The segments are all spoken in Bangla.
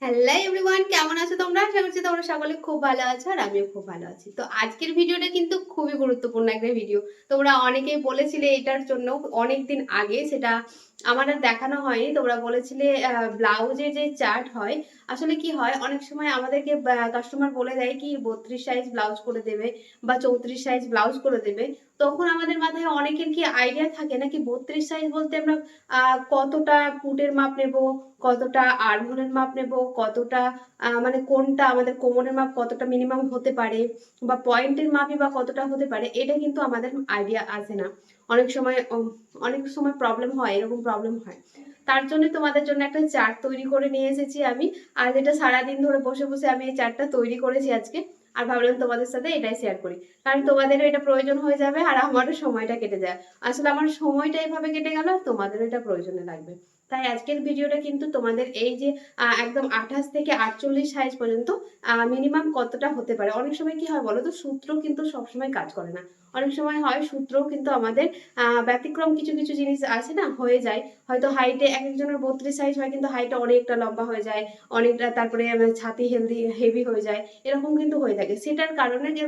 হ্যালো এভরিওয়ান, কেমন আছো তোমরা? আশা করছি তোমরা সকলে খুব ভালো আছো আর আমিও খুব ভালো আছি। তো আজকের ভিডিওটা কিন্তু খুবই গুরুত্বপূর্ণ একটা ভিডিও। তোমরা অনেকেই বলেছিলে এটার জন্য অনেকদিন আগে, সেটা আমার আর দেখানো হয়নি। তোমরা বলেছিলে ব্লাউজের যে চার্ট হয়, আসলে কি হয় অনেক সময় আমাদেরকে কাস্টমার বলে দেয় কি 32 সাইজ ব্লাউজ করে দেবে বা 34 সাইজ ব্লাউজ করে দেবে। তখন আমাদের মাথায় অনেকের কি আইডিয়া থাকে নাকি 32 সাইজ বলতে আমরা কতটা ফুটের মাপ নেব, কতটা আর্মহোলের মাপ নেব, কতটা মানে কোনটা আমাদের কোমরের মাপ কতটা মিনিমাম হতে পারে বা পয়েন্টের মাপই বা কতটা হতে পারে, এটা কিন্তু আমাদের আইডিয়া আসে না। অনেক সময় প্রবলেম হয়, এরকম প্রবলেম হয়। তার জন্য তোমাদের জন্য একটা চার্ট তৈরি করে নিয়ে এসেছি আমি। আর যেটা সারাদিন ধরে বসে বসে আমি এই চার্টটা তৈরি করেছি আজকে। আর ভাবলাম তোমাদের সাথে এটাই শেয়ার করি, কারণ তোমাদেরও এটা প্রয়োজন হয়ে যাবে আর আমারও সময়টা কেটে যায়। আসলে আমার সময়টা এইভাবে কেটে গেল আর তোমাদেরও এটা প্রয়োজনে লাগবে। তাই আজকের ভিডিওটা কিন্তু তোমাদের এই যে একদম 28 থেকে 48 সাইজ পর্যন্ত মিনিমাম কতটা হতে পারে। অনেক সময় কি হয় বলো তো, সূত্র কিন্তু সবসময় কাজ করে না। অনেক সময় হয় সূত্রও কিন্তু আমাদের ব্যতিক্রম কিছু কিছু জিনিস আছে না, হয়ে যায়। হয়তো হাইটে এক একজনের 32 সাইজ হয় কিন্তু হাইটে অনেকটা লম্বা হয়ে যায়, অনেকটা, তারপরে ছাতি হেভি হয়ে যায়, এরকম কিন্তু হয়ে থাকে। সেটার কারণে যে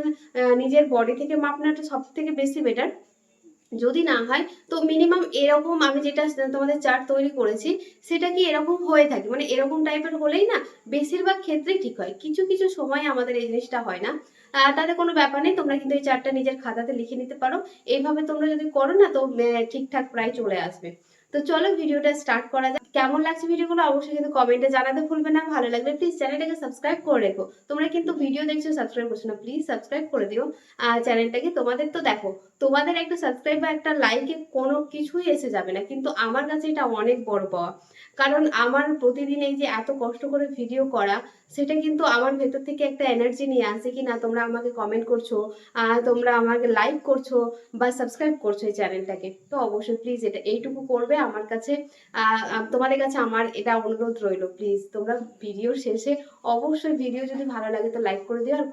নিজের বডি থেকে মাপ নেওয়াটা সব থেকে বেশি বেটার। যদি না হয় তো মিনিমাম এরকম আমি যেটা তোমাদের চার্ট তৈরি করেছি সেটা কি এরকম হয়ে থাকে, মানে এরকম টাইপের হলেই না বেশিরভাগ ক্ষেত্রেই ঠিক হয়। কিছু কিছু সময় আমাদের এই জিনিসটা হয় না। তাতে কোনো ব্যাপার নেই, তোমরা কিন্তু এই চার্টটা নিজের খাতাতে লিখে নিতে পারো। এইভাবে তোমরা যদি করো না তো ঠিকঠাক প্রায় চলে আসবে। তো চলো ভিডিওটা স্টার্ট করা যাক। কেমন লাগছে ভিডিওগুলো অবশ্যই কিন্তু কমেন্টে জানাতে ভুলবে না। ভালো লাগলে প্লিজ চ্যানেলটাকে সাবস্ক্রাইব করে রেখো। তোমরা কিন্তু ভিডিও দেখছো সাবস্ক্রাইব করছো না, প্লিজ সাবস্ক্রাইব করে দিও চ্যানেলটাকে। তোমাদের তো দেখো, তোমাদের একটা সাবস্ক্রাইব বা একটা লাইকে কোনো কিছুই এসে যাবে না, কিন্তু আমার কাছে এটা অনেক বড় পাওয়া। কারণ আমার প্রতিদিন এই যে এত কষ্ট করে ভিডিও করা, সেটা কিন্তু আমার ভেতর থেকে একটা এনার্জি নিয়ে আসে কি না তোমরা আমাকে কমেন্ট করছো, তোমরা আমাকে লাইক করছো বা সাবস্ক্রাইব করছো এই চ্যানেলটাকে। তো অবশ্যই প্লিজ এটা এইটুকু করবে আমার কাছে। তোমাদের কাছে আমার এটা অনুরোধ রইলো, প্লিজ তোমরা ভিডিওর শেষে অবশ্যই ভিডিও যদি ভালো লাগে তো লাইক করে দিও আর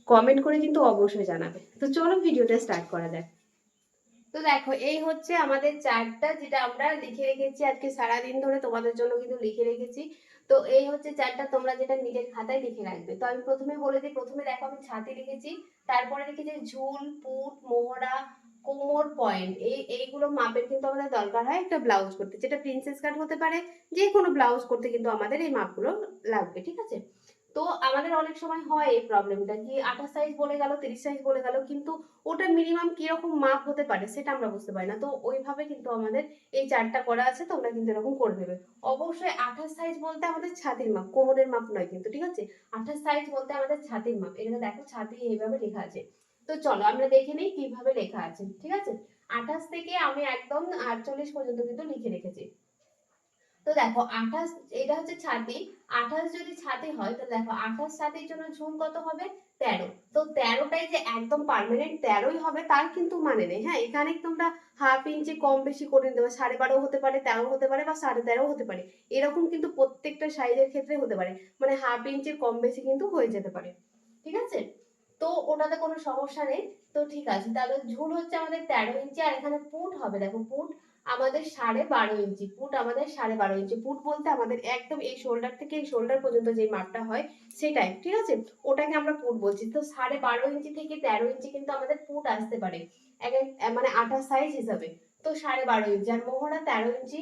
কমেন্ট করে কিন্তু অবশ্যই জানাবে। তো চলো ভিডিওটা স্টার্ট করা যাক। তো দেখো, এই হচ্ছে আমাদের চার্টটা যেটা আমরা লিখে রেখেছি আজকে সারাদিন ধরে তোমাদের জন্য কিন্তু লিখে রেখেছি। তো এই হচ্ছে চার্টটা, তোমরা যেটা নিজের খাতায় লিখে রাখবে। তো আমি প্রথমে বলে দিই, প্রথমে দেখো আমি ছাতি লিখেছি, তারপরে লিখেছি ঝুল, পুট, মোহরা, কোমর, পয়েন্ট। এইগুলো মাপের কিন্তু আমাদের দরকার হয় একটা ব্লাউজ করতে, যেটা প্রিন্সেস কাট হতে পারে। যে কোনো ব্লাউজ করতে কিন্তু আমাদের এই মাপগুলো লাগবে, ঠিক আছে? তো আমাদের অনেক সময় হয় এই প্রবলেমটা কি 28 সাইজ বলে গেল, 30 সাইজ বলে গেল, কিন্তু ওটা মিনিমাম কিরকম মাপ হতে পারে সেটা আমরা বুঝতে পারি না। তো ওইভাবে কিন্তু আমাদের এই চার্টটা করা আছে, তোমরা কিন্তু এরকম করে নেবে। অবশ্যই 28 সাইজ বলতে আমাদের ছাতির মাপ, কোমরের মাপ নয় কিন্তু, ঠিক আছে? 28 সাইজ বলতে আমাদের ছাতির মাপ। এখানে দেখো ছাতি এইভাবে লেখা আছে। তো চলো আমরা দেখে নিই কিভাবে লেখা আছে, ঠিক আছে? 28 থেকে আমি একদম 48 পর্যন্ত কিন্তু লিখে রেখেছি। তো দেখো 28, এটা হচ্ছে ছাতি। 28 যদি ছাতি হয় তো দেখো 28 ছাতির জন্য ঝুল কত হবে? 13। তো 13টাই যে একদম পার্মানেন্ট 13ই হবে তার কিন্তু মানে নেই। হ্যাঁ, এখানে তোমরা হাফ ইঞ্চি কম বেশি করে দেবে, 12.5 হতে পারে, 13 হতে পারে বা 13.5 হতে পারে। এরকম কিন্তু প্রত্যেকটা সাইজের ক্ষেত্রে হতে পারে, মানে হাফ ইঞ্চির কম বেশি কিন্তু হয়ে যেতে পারে, ঠিক আছে? তো ওটাতে কোনো সমস্যা নেই। তো ঠিক আছে, তাহলে ঝুল হচ্ছে আমাদের 13 ইঞ্চি। আর এখানে পুট হবে, দেখো পুট আমাদের 12.5 ইঞ্চি। পুট আমাদের 12.5 ইঞ্চি। পুট বলতে আমাদের একদম এই শোল্ডার থেকে এই শোল্ডার পর্যন্ত যে মাপটা হয় সেটাই, ঠিক আছে? ওটাকে আমরা পুট বলছি। তো 12.5 ইঞ্চি থেকে 13 ইঞ্চি কিন্তু আমাদের পুট আসতে পারে মানে 28 সাইজ হিসাবে। তো 12.5 ইঞ্চি আর মোহরা 13 ইঞ্চি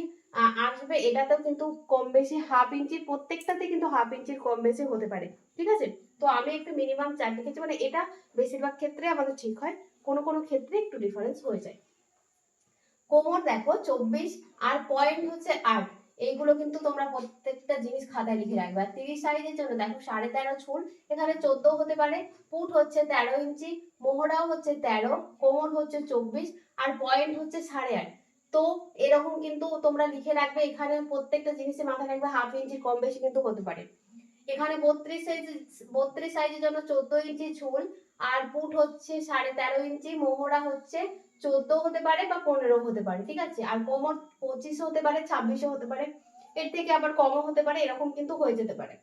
আসবে। এটাতেও কিন্তু কম বেশি হাফ ইঞ্চি, প্রত্যেকটাতে কিন্তু হাফ ইঞ্চির কম বেশি হতে পারে, ঠিক আছে? তো আমি একটু মিনিমাম চার্ট লিখেছি, মানে এটা বেশিরভাগ ক্ষেত্রে আমাদের ঠিক হয়, কোনো কোনো ক্ষেত্রে একটু ডিফারেন্স হয়ে যায়। কোমর দেখো 24 আর পয়েন্ট হচ্ছে 8। এইগুলো কিন্তু তোমরা প্রত্যেকটা জিনিস খাতায় লিখে রাখবে। আর 30 সাইজের জন্য দেখো 13.5 ঝুল, এখানে 14 হতে পারে। পুট হচ্ছে 13 ইঞ্চি, মোহরাও হচ্ছে 13, কোমর হচ্ছে 24 আর পয়েন্ট হচ্ছে 8.5। তো এরকম কিন্তু তোমরা লিখে রাখবে। এখানে প্রত্যেকটা জিনিসে মাথায় রাখবে হাফ ইঞ্চি কম বেশি কিন্তু হতে পারে। এখানে 32 সাইজের জন্য 14 ইঞ্চি ঝুল আর পুট হচ্ছে 13.5 ইঞ্চি, মোহরা হচ্ছে 14 হতে পারে বা 15 হতে পারে, ঠিক আছে? আর কোমর 25 হতে পারে, 26 হতে পারে, এর থেকে আবার কমও হতে পারে, এরকম কিন্তু হয়ে যেতে পারে।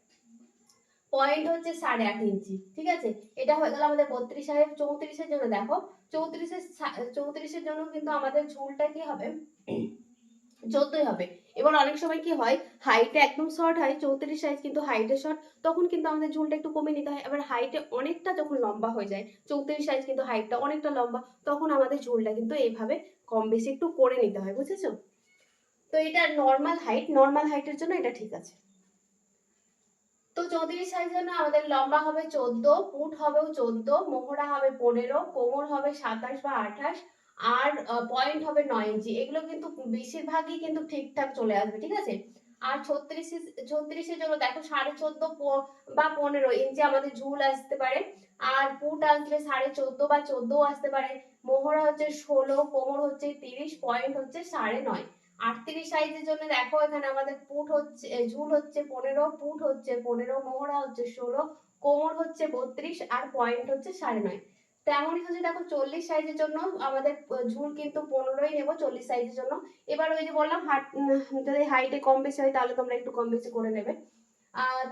পয়েন্ট হচ্ছে 8.5 ইঞ্চি, ঠিক আছে? এটা হয়ে গেল আমাদের 32 সাইজ। 34-এর জন্য দেখো 34-এর জন্য কিন্তু আমাদের ঝুলটা কি হবে? 14 হবে। এবার অনেক সময় কি হয়, হাইটে একদম শর্ট হয় 34 সাইজ কিন্তু হাইটে শর্ট, তখন কিন্তু আমাদের ঝুলটা একটু কমে নিতে হয়। এবার হাইটে অনেকটা যখন লম্বা হয়ে যায়, 34 সাইজ কিন্তু হাইটটা অনেকটা লম্বা, তখন আমাদের ঝুলটা কিন্তু এইভাবে কম বেশি একটু করে নিতে হয়, বুঝেছো? তো এটা নর্মাল হাইটের জন্য এটা ঠিক আছে। তো 34 সাইজের জন্য আমাদের লম্বা হবে 14, পুট হবে 14, মোহরা হবে 15, কোমর হবে 27 বা 28, আর পয়েন্ট হবে 9 ইঞ্চি। এগুলো কিন্তু বেশিরভাগই কিন্তু ঠিকঠাক চলে আসবে, ঠিক আছে। আর 36 এর জন্য দেখো 14.5 বা 15 ইঞ্চি আমাদের ঝুল আসতে পারে, আর পুট আসলে 14.5 বা 14 আসতে পারে, মোহরা হচ্ছে 16, কোমর হচ্ছে 30, পয়েন্ট হচ্ছে 9.5। 38 সাইজের জন্য দেখো এখানে আমাদের পুট হচ্ছে ঝুল হচ্ছে 15, পুট হচ্ছে 15, মোহরা হচ্ছে 16, কোমর হচ্ছে 32 আর পয়েন্ট হচ্ছে 9.5। তেমনই হচ্ছে দেখো 40 সাইজের জন্য আমাদের ঝুল কিন্তু 15ই নেব 40 সাইজের জন্য। এবার ওই যে বললাম যদি হাইটে কম বেশি হয় তাহলে তোমরা একটু কম বেশি করে নেবে।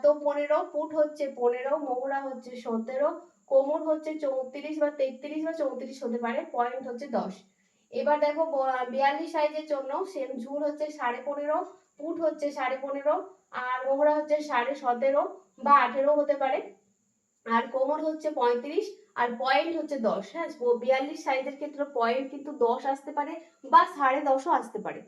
তো 15, পুট হচ্ছে 15, মোহরা হচ্ছে 17, কোমর হচ্ছে 34 বা 33 বা 34 হতে পারে, পয়েন্ট হচ্ছে 10। এবার দেখো 42 সাইজের জন্য সেম ঝুল হচ্ছে 15.5, পুট হচ্ছে 15.5, আর মোহরা হচ্ছে 17.5 বা 18 হতে পারে, আর কোমর হচ্ছে 35 আর পয়েন্ট হচ্ছে 10। হ্যাঁ, 42 সাইজের ক্ষেত্রে পয়েন্ট কিন্তু 10 আসতে পারে বা 10.5ও আসতে পারে।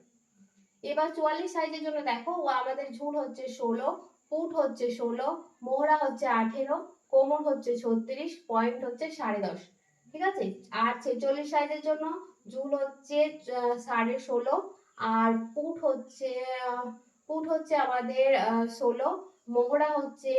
এবার 44 সাইজের জন্য দেখো আমাদের ঝুল হচ্ছে 16, পুট হচ্ছে 16, মোহরা হচ্ছে 18, কোমর হচ্ছে 36, পয়েন্ট হচ্ছে 10.5। ঠিক আছে। আর 46 সাইজের জন্য ঝুল হচ্ছে 16.5, আর পুট হচ্ছে আমাদের 16, মোহরা হচ্ছে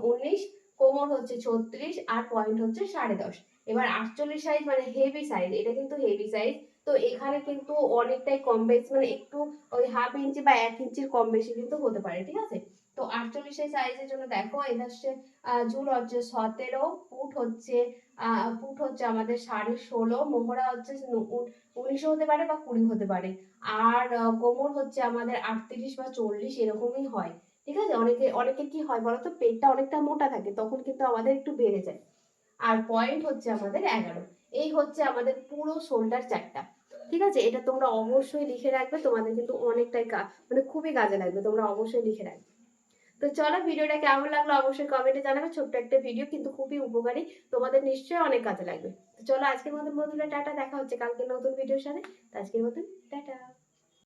19, কোমর হচ্ছে 36 আর পয়েন্ট হচ্ছে 10.5। এবার 48 সাইজ মানে হেভি সাইজ, এটা কিন্তু হেভি সাইজ। তো এখানে কিন্তু অনেকটাই কম বেশি মানে একটু ওই হাফ ইঞ্চি বা 1 ইঞ্চির কম বেশি কিন্তু হতে পারে, ঠিক আছে। তো 48 সাইজের জন্য দেখো এটা হচ্ছে ঝুল হচ্ছে 17, পুট হচ্ছে আমাদের 16.5, মোহরা হচ্ছে 19 হতে পারে বা 20 হতে পারে, আর কোমর হচ্ছে আমাদের 38 বা 40 এরকমই হয়, ঠিক আছে। অনেকে কি হয় বলতো, পেটটা অনেকটা মোটা থাকে তখন কিন্তু আমাদের একটু বেড়ে যায়। আর পয়েন্ট হচ্ছে আমাদের 11। এই হচ্ছে আমাদের পুরো শোল্ডার চারটা, ঠিক আছে। এটা তোমরা অবশ্যই লিখে রাখবে, তোমাদের কিন্তু অনেকটাই মানে খুবই কাজে লাগবে, তোমরা অবশ্যই লিখে রাখবে। তো চলো, ভিডিওটা কেমন লাগলো অবশ্যই কমেন্টে জানাবে। ছোট্ট একটা ভিডিও কিন্তু খুবই উপকারী, তোমাদের নিশ্চয়ই অনেক কাজে লাগবে। তো চলো, আজকের মতন বন্ধুরা টাটা, দেখা হচ্ছে কালকে নতুন ভিডিওর সাথে। আজকের মতন টাটা।